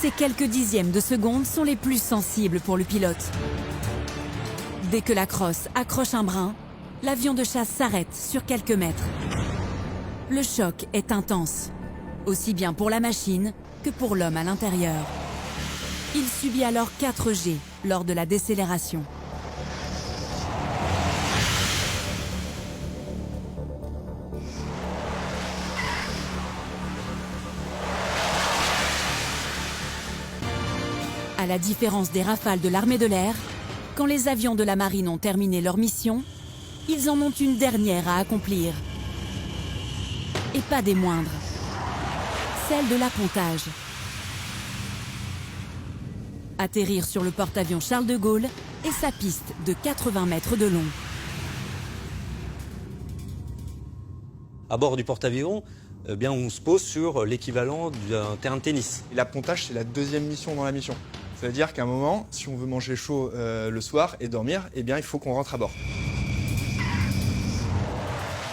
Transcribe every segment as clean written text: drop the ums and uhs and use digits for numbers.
Ces quelques dixièmes de seconde sont les plus sensibles pour le pilote. Dès que la crosse accroche un brin, l'avion de chasse s'arrête sur quelques mètres. Le choc est intense, aussi bien pour la machine que pour l'homme à l'intérieur. Il subit alors 4 G lors de la décélération. À la différence des Rafales de l'armée de l'air, quand les avions de la marine ont terminé leur mission, ils en ont une dernière à accomplir. Et pas des moindres. Celle de l'appontage. Atterrir sur le porte-avions Charles de Gaulle et sa piste de 80 mètres de long. À bord du porte-avions, on se pose sur l'équivalent d'un terrain de tennis. L'appontage, c'est la deuxième mission dans la mission. Ça veut dire qu'à un moment, si on veut manger chaud le soir et dormir, il faut qu'on rentre à bord.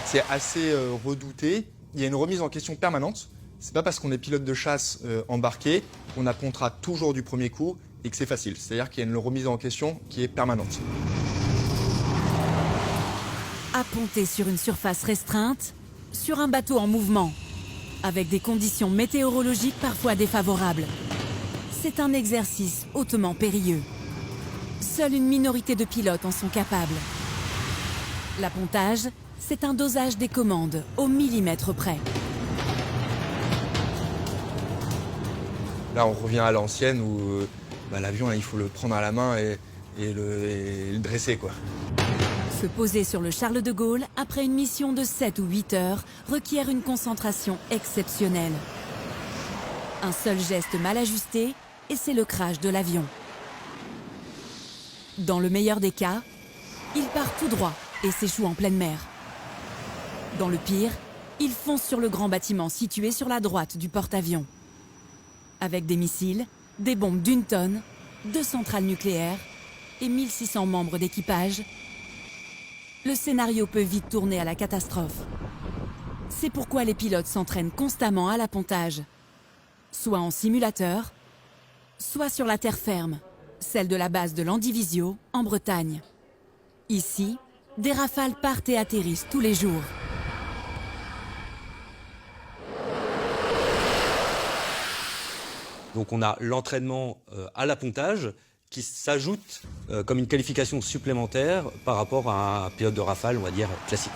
C'est assez redouté. Il y a une remise en question permanente. C'est pas parce qu'on est pilote de chasse embarqué qu'on appontera toujours du premier coup et que c'est facile. C'est-à-dire qu'il y a une remise en question qui est permanente. Apponter sur une surface restreinte, sur un bateau en mouvement, avec des conditions météorologiques parfois défavorables. C'est un exercice hautement périlleux. Seule une minorité de pilotes en sont capables. L'appontage, c'est un dosage des commandes au millimètre près. Là, on revient à l'ancienne où l'avion, il faut le prendre à la main et le dresser, quoi. Se poser sur le Charles de Gaulle après une mission de 7 ou 8 heures requiert une concentration exceptionnelle. Un seul geste mal ajusté et c'est le crash de l'avion. Dans le meilleur des cas, il part tout droit et s'échoue en pleine mer. Dans le pire, il fonce sur le grand bâtiment situé sur la droite du porte-avions. Avec des missiles, des bombes d'1 tonne, 2 centrales nucléaires et 1600 membres d'équipage, le scénario peut vite tourner à la catastrophe. C'est pourquoi les pilotes s'entraînent constamment à l'appontage, soit en simulateur, soit sur la terre ferme, celle de la base de Landivisio, en Bretagne. Ici, des Rafales partent et atterrissent tous les jours. Donc on a l'entraînement à l'appontage qui s'ajoute comme une qualification supplémentaire par rapport à un pilote de Rafale, on va dire, classique.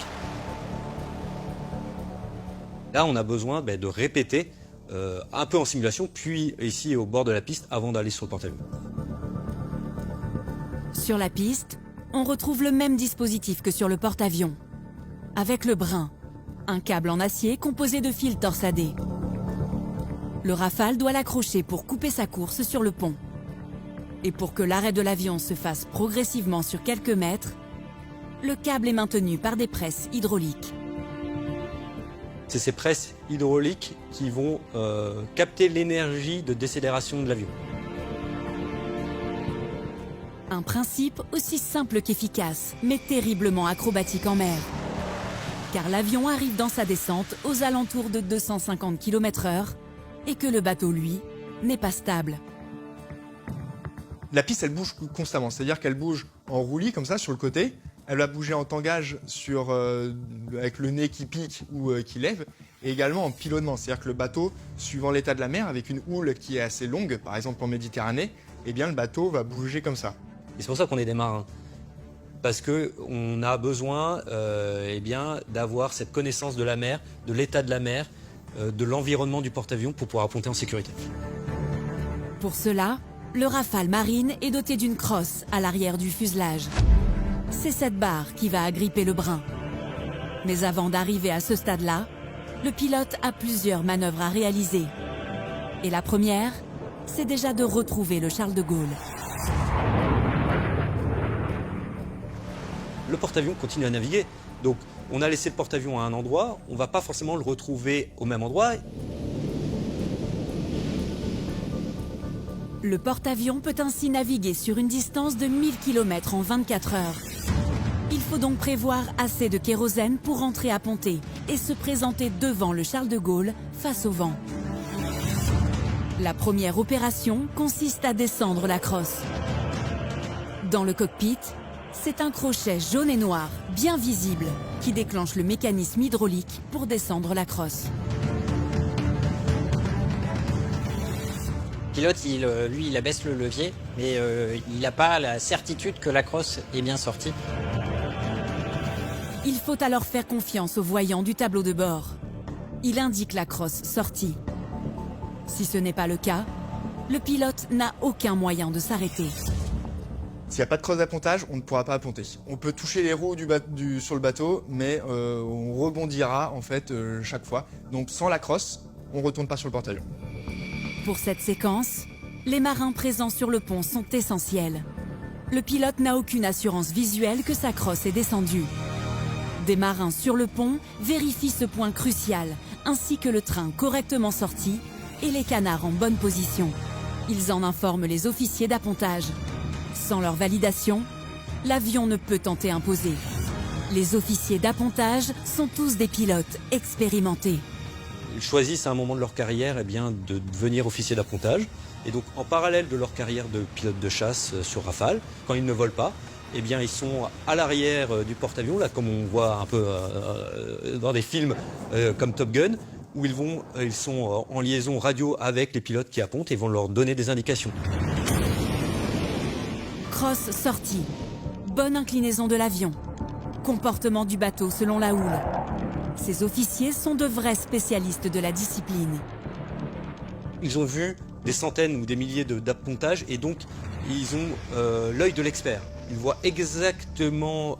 Là, on a besoin de répéter un peu en simulation, puis ici au bord de la piste avant d'aller sur le porte-avions. Sur la piste, on retrouve le même dispositif que sur le porte-avions, avec le brin, un câble en acier composé de fils torsadés. Le Rafale doit l'accrocher pour couper sa course sur le pont. Et pour que l'arrêt de l'avion se fasse progressivement sur quelques mètres, le câble est maintenu par des presses hydrauliques. C'est ces presses hydrauliques qui vont capter l'énergie de décélération de l'avion. Un principe aussi simple qu'efficace, mais terriblement acrobatique en mer. Car l'avion arrive dans sa descente aux alentours de 250 km/h et que le bateau, lui, n'est pas stable. La piste, elle bouge constamment. C'est-à-dire qu'elle bouge en roulis, comme ça, sur le côté. Elle va bouger en tangage avec le nez qui pique ou qui lève. Et également en pilonnement. C'est-à-dire que le bateau, suivant l'état de la mer, avec une houle qui est assez longue, par exemple en Méditerranée, le bateau va bouger comme ça. Et c'est pour ça qu'on est des marins. Parce qu'on a besoin d'avoir cette connaissance de la mer, de l'état de la mer, de l'environnement du porte-avions pour pouvoir apponter en sécurité. Pour cela, le Rafale Marine est doté d'une crosse à l'arrière du fuselage. C'est cette barre qui va agripper le brin. Mais avant d'arriver à ce stade-là, le pilote a plusieurs manœuvres à réaliser. Et la première, c'est déjà de retrouver le Charles de Gaulle. Le porte-avions continue à naviguer. Donc, on a laissé le porte-avions à un endroit, on ne va pas forcément le retrouver au même endroit. Le porte-avions peut ainsi naviguer sur une distance de 1000 km en 24 heures. Il faut donc prévoir assez de kérosène pour rentrer à ponter et se présenter devant le Charles de Gaulle face au vent. La première opération consiste à descendre la crosse. Dans le cockpit, c'est un crochet jaune et noir, bien visible, qui déclenche le mécanisme hydraulique pour descendre la crosse. Le pilote, il abaisse le levier, mais il n'a pas la certitude que la crosse est bien sortie. Il faut alors faire confiance au voyant du tableau de bord. Il indique la crosse sortie. Si ce n'est pas le cas, le pilote n'a aucun moyen de s'arrêter. S'il n'y a pas de crosse d'appontage, on ne pourra pas apponter. On peut toucher les roues sur le bateau, mais on rebondira en fait chaque fois. Donc sans la crosse, on ne retourne pas sur le porte-avions. Pour cette séquence, les marins présents sur le pont sont essentiels. Le pilote n'a aucune assurance visuelle que sa crosse est descendue. Des marins sur le pont vérifient ce point crucial, ainsi que le train correctement sorti et les canards en bonne position. Ils en informent les officiers d'appontage. Sans leur validation, l'avion ne peut tenter imposer. Les officiers d'appontage sont tous des pilotes expérimentés. Ils choisissent à un moment de leur carrière de devenir officier d'appontage. Et donc en parallèle de leur carrière de pilote de chasse sur Rafale, quand ils ne volent pas, ils sont à l'arrière du porte-avions, là comme on voit un peu dans des films comme Top Gun, où ils sont en liaison radio avec les pilotes qui appontent et vont leur donner des indications. Crosse sortie. Bonne inclinaison de l'avion. Comportement du bateau selon la houle. Ces officiers sont de vrais spécialistes de la discipline. Ils ont vu des centaines ou des milliers d'appontages et donc ils ont l'œil de l'expert. Ils voient exactement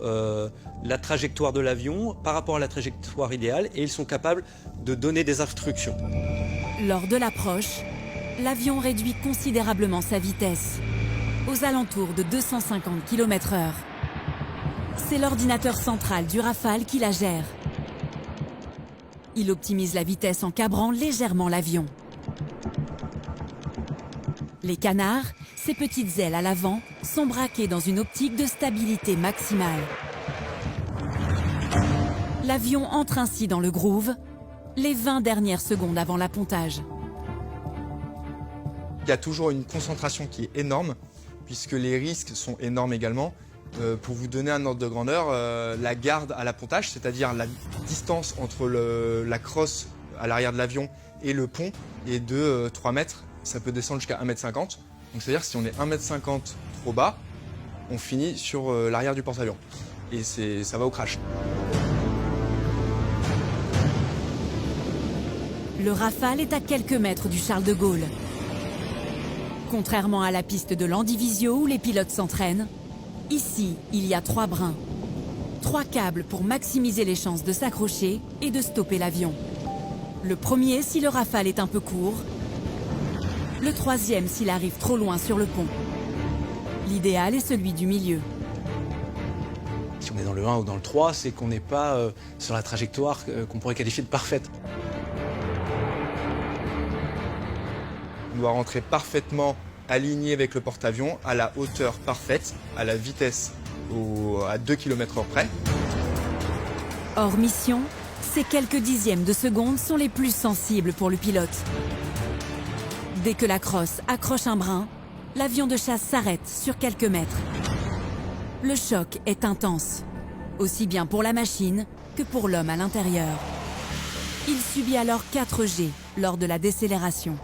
la trajectoire de l'avion par rapport à la trajectoire idéale et ils sont capables de donner des instructions. Lors de l'approche, l'avion réduit considérablement sa vitesse, aux alentours de 250 km/h. C'est l'ordinateur central du Rafale qui la gère. Il optimise la vitesse en cabrant légèrement l'avion. Les canards, ces petites ailes à l'avant, sont braqués dans une optique de stabilité maximale. L'avion entre ainsi dans le groove, les 20 dernières secondes avant l'appontage. Il y a toujours une concentration qui est énorme, puisque les risques sont énormes également. Pour vous donner un ordre de grandeur, la garde à l'appontage, c'est-à-dire la distance entre la crosse à l'arrière de l'avion et le pont, est de 3 mètres. Ça peut descendre jusqu'à 1,50 m. Donc c'est-à-dire que si on est 1,50 m trop bas, on finit sur l'arrière du porte-avions. Et ça va au crash. Le Rafale est à quelques mètres du Charles de Gaulle. Contrairement à la piste de Landivisiau où les pilotes s'entraînent, ici, il y a 3 brins. 3 câbles pour maximiser les chances de s'accrocher et de stopper l'avion. Le premier si le Rafale est un peu court. Le troisième s'il arrive trop loin sur le pont. L'idéal est celui du milieu. Si on est dans le 1 ou dans le 3, c'est qu'on n'est pas sur la trajectoire qu'on pourrait qualifier de parfaite. On doit rentrer parfaitement aligné avec le porte-avions, à la hauteur parfaite, à la vitesse à 2 km/h près. Hors mission, ces quelques dixièmes de seconde sont les plus sensibles pour le pilote. Dès que la crosse accroche un brin, l'avion de chasse s'arrête sur quelques mètres. Le choc est intense, aussi bien pour la machine que pour l'homme à l'intérieur. Il subit alors 4 G lors de la décélération.